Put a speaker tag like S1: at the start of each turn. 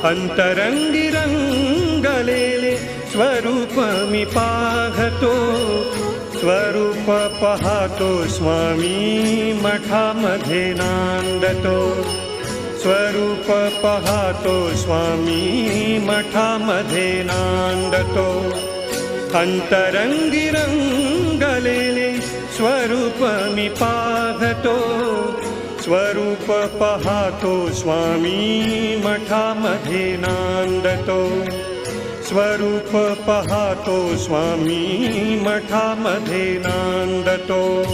S1: अंतरंगी रंगलेले स्वरूप मी पाहतो, स्वरूप पाहतो स्वामी मठामध्ये नांदतो, स्वरूप पाहतो स्वामी मठामध्ये नांदतो. अंतरंगी रंगलेले स्वरूप मी पाहतो, स्वरूप पाहतो स्वामी मठामध्ये नांदतो, स्वरूप पाहतो स्वामी मठामध्ये नांदतो.